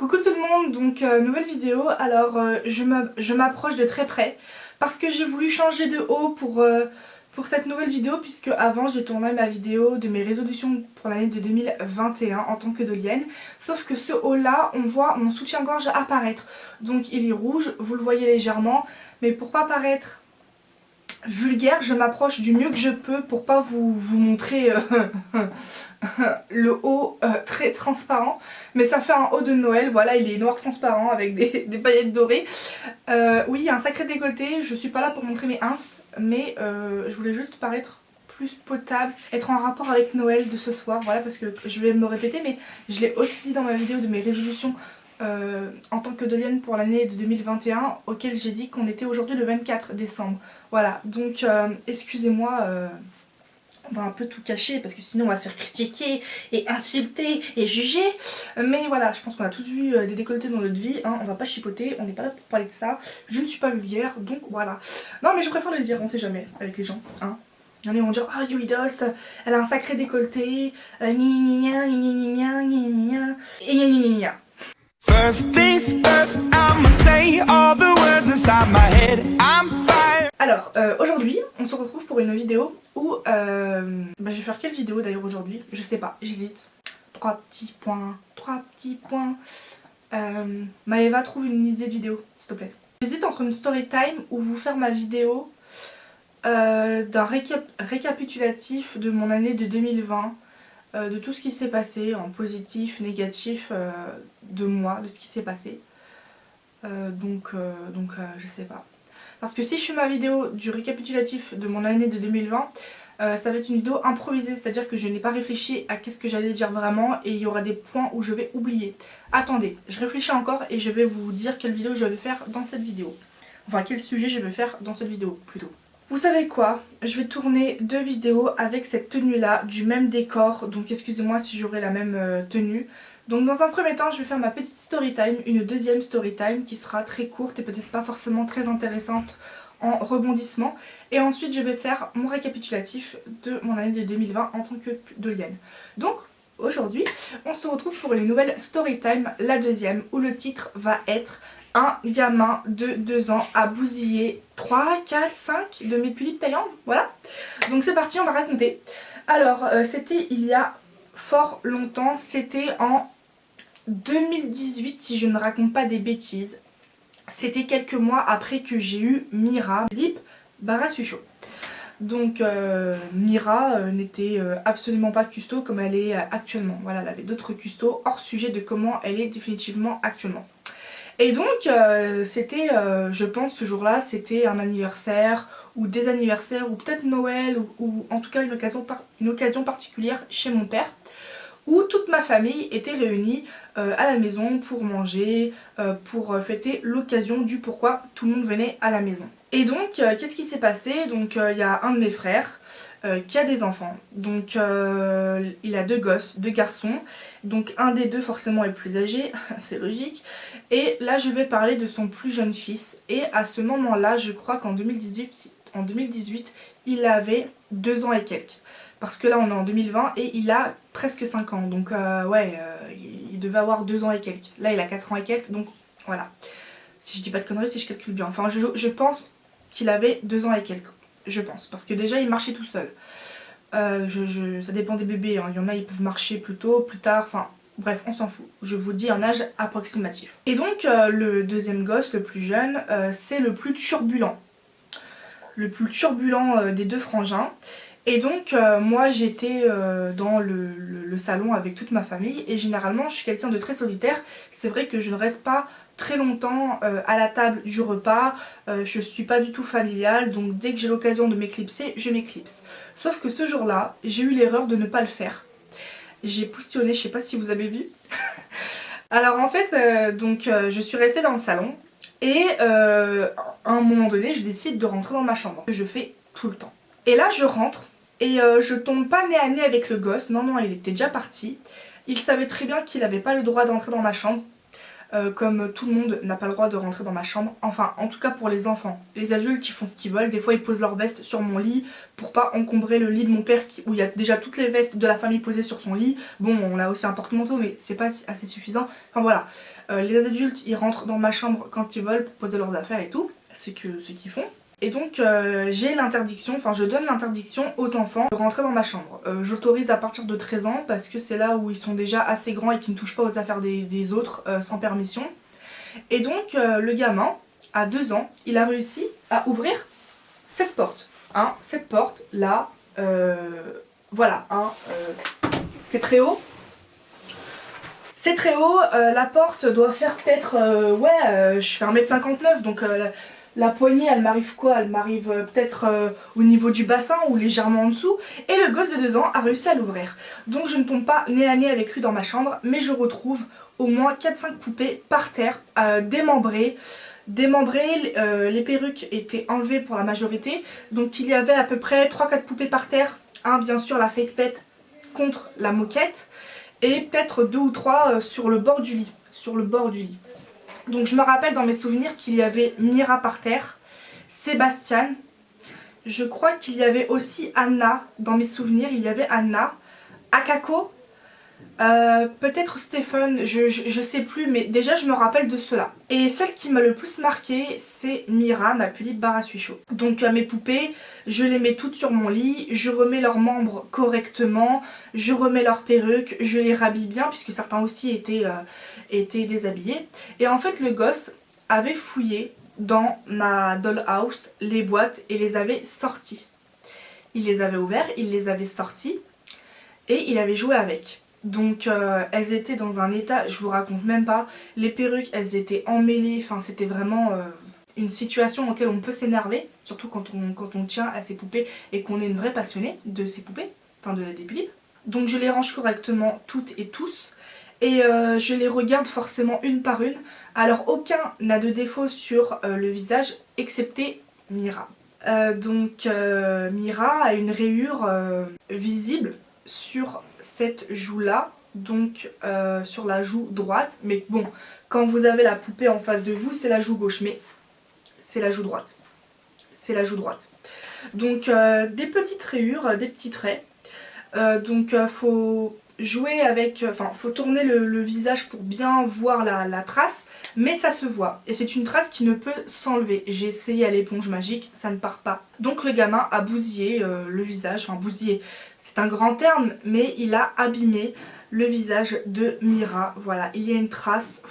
Coucou tout le monde, donc nouvelle vidéo. Alors je m'approche de très près parce que j'ai voulu changer de haut pour cette nouvelle vidéo, puisque avant j'ai tourné ma vidéo de mes résolutions pour l'année de 2021 en tant que dolienne. Sauf que ce haut là, on voit mon soutien-gorge apparaître. Donc il est rouge, vous le voyez légèrement, mais pour pas paraître vulgaire, je m'approche du mieux que je peux pour pas vous montrer le haut très transparent, mais ça fait un haut de Noël. Voilà, il est noir transparent avec des paillettes dorées. Oui, il y a un sacré décolleté, je suis pas là pour montrer mes ins, mais je voulais juste paraître plus potable, être en rapport avec Noël de ce soir. Voilà, parce que je vais me répéter, mais je l'ai aussi dit dans ma vidéo de mes résolutions en tant que dolienne pour l'année de 2021, auquel j'ai dit qu'on était aujourd'hui le 24 décembre. Voilà, donc excusez-moi, on va un peu tout cacher parce que sinon on va se faire critiquer et insulter et juger. Mais voilà, je pense qu'on a tous vu des décolletés dans notre vie, hein, on va pas chipoter, on n'est pas là pour parler de ça. Je ne suis pas vulgaire, donc voilà. Non mais je préfère le dire, on sait jamais avec les gens, hein. Il y en a qui vont dire « Oh, You Idols, elle a un sacré décolleté, gna gna gna gna gna gna gna gna. » First things first, I'ma say all the words inside my head. I'm fire. Alors, aujourd'hui, on se retrouve pour une vidéo où je vais faire quelle vidéo d'ailleurs aujourd'hui? Je sais pas, j'hésite. Trois petits points. Maëva, trouve une idée de vidéo, s'il te plaît. J'hésite entre une story time ou vous faire ma vidéo d'un récapitulatif de mon année de 2020. De tout ce qui s'est passé, en positif, négatif, de moi, de ce qui s'est passé. Je sais pas. Parce que si je fais ma vidéo du récapitulatif de mon année de 2020, ça va être une vidéo improvisée, c'est-à-dire que je n'ai pas réfléchi à qu'est-ce que j'allais dire vraiment et il y aura des points où je vais oublier. Attendez, je réfléchis encore et je vais vous dire quelle vidéo je vais faire dans cette vidéo. Enfin, quel sujet je vais faire dans cette vidéo, plutôt. Vous savez quoi? Je vais tourner deux vidéos avec cette tenue là, du même décor, donc excusez-moi si j'aurai la même tenue. Donc dans un premier temps je vais faire ma petite story time, une deuxième story time qui sera très courte et peut-être pas forcément très intéressante en rebondissement. Et ensuite je vais faire mon récapitulatif de mon année de 2020 en tant que dolienne. Donc aujourd'hui on se retrouve pour une nouvelle story time, la deuxième, où le titre va être un gamin de 2 ans a bousillé 3, 4, 5 de mes pulipes taillantes. Voilà. Donc c'est parti, on va raconter. Alors c'était il y a fort longtemps, c'était en 2018 si je ne raconte pas des bêtises. C'était quelques mois après que j'ai eu Mira, Philippe Barra-Suchot. Donc Mira n'était absolument pas custo comme elle est actuellement. Voilà, elle avait d'autres custos hors sujet de comment elle est définitivement actuellement. Et donc c'était, je pense ce jour-là, c'était un anniversaire ou des anniversaires ou peut-être Noël ou en tout cas une occasion particulière chez mon père, où toute ma famille était réunie à la maison pour manger, pour fêter l'occasion du pourquoi tout le monde venait à la maison. Et donc qu'est-ce qui s'est passé? Donc il y a un de mes frères qui a des enfants, donc il a deux gosses, deux garçons, donc un des deux forcément est le plus âgé, c'est logique, et là je vais parler de son plus jeune fils, et à ce moment là je crois qu'en 2018 il avait 2 ans et quelques, parce que là on est en 2020 et il a presque 5 ans, donc il devait avoir 2 ans et quelques, là il a 4 ans et quelques, donc voilà, si je dis pas de conneries, si je calcule bien, enfin je pense qu'il avait 2 ans et quelques. Je pense, parce que déjà il marchait tout seul. Ça dépend des bébés, hein. Il y en a ils peuvent marcher plus tôt, plus tard, enfin bref on s'en fout. Je vous dis un âge approximatif. Et donc le deuxième gosse, le plus jeune, c'est le plus turbulent. Le plus turbulent des deux frangins. Et donc moi j'étais dans le salon avec toute ma famille et généralement je suis quelqu'un de très solitaire. C'est vrai que je ne reste pas très longtemps à la table du repas, je suis pas du tout familiale, donc dès que j'ai l'occasion de m'éclipser, je m'éclipse. Sauf que ce jour-là, j'ai eu l'erreur de ne pas le faire. J'ai pousstionné, je sais pas si vous avez vu. Alors en fait, je suis restée dans le salon et à un moment donné, je décide de rentrer dans ma chambre. Je fais tout le temps. Et là, je rentre et je tombe pas nez à nez avec le gosse, non, il était déjà parti. Il savait très bien qu'il n'avait pas le droit d'entrer dans ma chambre. comme tout le monde n'a pas le droit de rentrer dans ma chambre. Enfin, en tout cas pour les enfants. Les adultes ils font ce qu'ils veulent, des fois ils posent leur veste sur mon lit pour pas encombrer le lit de mon père où il y a déjà toutes les vestes de la famille posées sur son lit. Bon, on a aussi un porte-manteau mais c'est pas assez suffisant. Enfin voilà, les adultes ils rentrent dans ma chambre quand ils veulent pour poser leurs affaires et tout, ce qu'ils font. Et donc j'ai l'interdiction, enfin je donne l'interdiction aux enfants de rentrer dans ma chambre. J'autorise à partir de 13 ans parce que c'est là où ils sont déjà assez grands et qu'ils ne touchent pas aux affaires des autres sans permission. Et donc le gamin, à 2 ans, il a réussi à ouvrir cette porte. Hein, cette porte là, voilà, hein, c'est très haut. C'est très haut, la porte doit faire peut-être, je fais 1m59 donc... la poignée elle m'arrive quoi? Elle m'arrive peut-être au niveau du bassin ou légèrement en dessous. Et le gosse de 2 ans a réussi à l'ouvrir. Donc je ne tombe pas nez à nez avec lui dans ma chambre. Mais je retrouve au moins 4-5 poupées par terre, démembrées. Les perruques étaient enlevées pour la majorité. Donc il y avait à peu près 3-4 poupées par terre. Bien sûr la facepet contre la moquette. Et peut-être 2 ou 3 sur le bord du lit. Donc je me rappelle dans mes souvenirs qu'il y avait Mira par terre, Sébastien, je crois qu'il y avait aussi Anna, dans mes souvenirs il y avait Anna, Akako, peut-être Stéphane, je sais plus mais déjà je me rappelle de cela. Et celle qui m'a le plus marqué c'est Mira, ma Philippe Barasuicho. Donc mes poupées, je les mets toutes sur mon lit, je remets leurs membres correctement, je remets leurs perruques, je les rhabille bien puisque certains aussi étaient déshabillés. Et en fait le gosse avait fouillé dans ma dollhouse les boîtes et les avait sorties. Il les avait ouvertes, il les avait sorties et il avait joué avec. Donc elles étaient dans un état, je vous raconte même pas, les perruques elles étaient emmêlées, enfin c'était vraiment une situation dans laquelle on peut s'énerver, surtout quand on tient à ses poupées et qu'on est une vraie passionnée de ses poupées, enfin des Philippe. Donc je les range correctement toutes et tous et je les regarde forcément une par une. Alors aucun n'a de défaut sur le visage excepté Mira. Mira a une rayure visible sur cette joue là, donc sur la joue droite, mais bon quand vous avez la poupée en face de vous c'est la joue gauche, mais c'est la joue droite, donc des petites rayures, des petits traits, faut jouer avec, faut tourner le visage pour bien voir la trace, mais ça se voit et c'est une trace qui ne peut s'enlever. J'ai essayé à l'éponge magique, ça ne part pas. Donc le gamin a bousillé le visage, enfin bousillé, c'est un grand terme, mais il a abîmé le visage de Mira. Voilà, il y a une trace,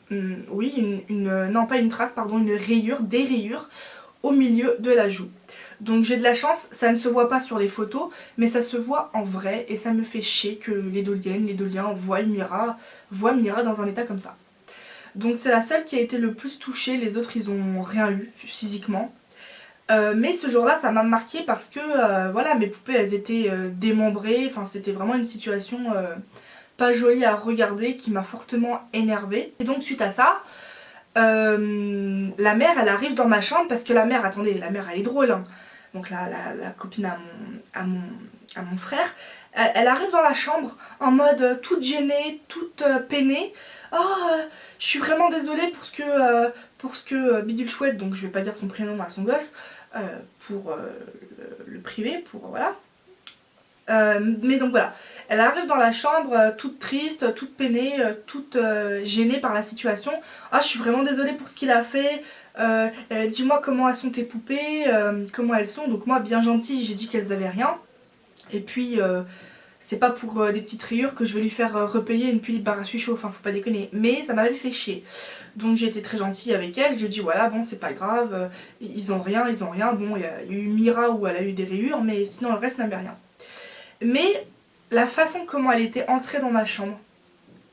non pas une trace, pardon, une rayure, des rayures au milieu de la joue. Donc j'ai de la chance, ça ne se voit pas sur les photos, mais ça se voit en vrai et ça me fait chier que les Doliens voient Mira dans un état comme ça. Donc c'est la seule qui a été le plus touchée, les autres ils ont rien eu physiquement. Mais ce jour-là ça m'a marqué parce que voilà, mes poupées elles étaient démembrées, enfin c'était vraiment une situation pas jolie à regarder qui m'a fortement énervée. Et donc suite à ça, la mère elle arrive dans ma chambre parce que la mère, attendez, la mère elle est drôle hein. Donc la copine à mon frère, elle arrive dans la chambre en mode toute gênée, toute peinée. Oh je suis vraiment désolée pour ce que Bidule Chouette, donc je vais pas dire son prénom à son gosse, pour le privé, pour voilà. Mais donc voilà, elle arrive dans la chambre toute triste, toute peinée, toute gênée par la situation. Ah je suis vraiment désolée pour ce qu'il a fait, dis-moi comment elles sont tes poupées, comment elles sont. Donc moi bien gentille j'ai dit qu'elles avaient rien. Et puis c'est pas pour des petites rayures que je vais lui faire repayer une Philippe Barasuicho, enfin faut pas déconner. Mais ça m'avait fait chier. Donc j'ai été très gentille avec elle, je lui ai dit voilà bon c'est pas grave, ils ont rien. Bon il y a eu Mira où elle a eu des rayures mais sinon le reste n'avait rien. Mais la façon comment elle était entrée dans ma chambre,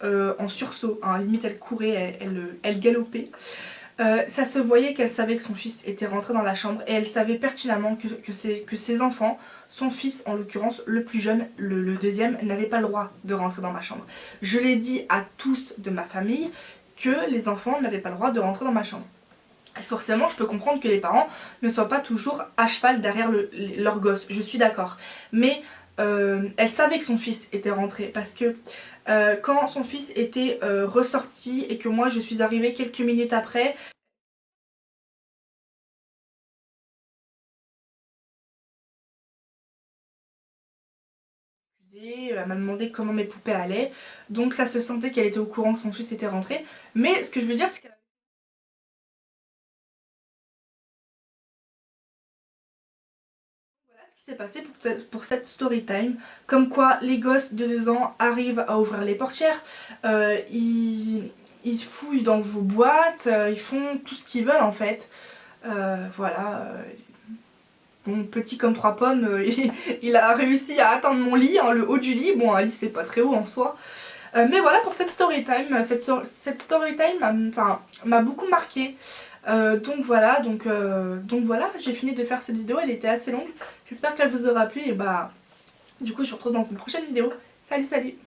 en sursaut, hein, limite elle courait, elle galopait, ça se voyait qu'elle savait que son fils était rentré dans la chambre et elle savait pertinemment que ses enfants, son fils en l'occurrence le plus jeune, le deuxième, n'avait pas le droit de rentrer dans ma chambre. Je l'ai dit à tous de ma famille que les enfants n'avaient pas le droit de rentrer dans ma chambre. Et forcément je peux comprendre que les parents ne soient pas toujours à cheval derrière leur gosse, je suis d'accord. Mais elle savait que son fils était rentré parce que quand son fils était ressorti et que moi je suis arrivée quelques minutes après. Elle m'a demandé comment mes poupées allaient, donc ça se sentait qu'elle était au courant que son fils était rentré. Mais ce que je veux dire, c'est qu'elle voilà ce qui s'est passé pour cette story time. Comme quoi les gosses de 2 ans arrivent à ouvrir les portières, ils fouillent dans vos boîtes, ils font tout ce qu'ils veulent en fait. Voilà. Bon, petit comme 3 pommes, il a réussi à atteindre mon lit, hein, le haut du lit. Bon, un lit c'est pas très haut en soi. Mais voilà pour cette story time. Cette story time m'a beaucoup marqué. Donc voilà, j'ai fini de faire cette vidéo, elle était assez longue. J'espère qu'elle vous aura plu et bah du coup je vous retrouve dans une prochaine vidéo. Salut salut!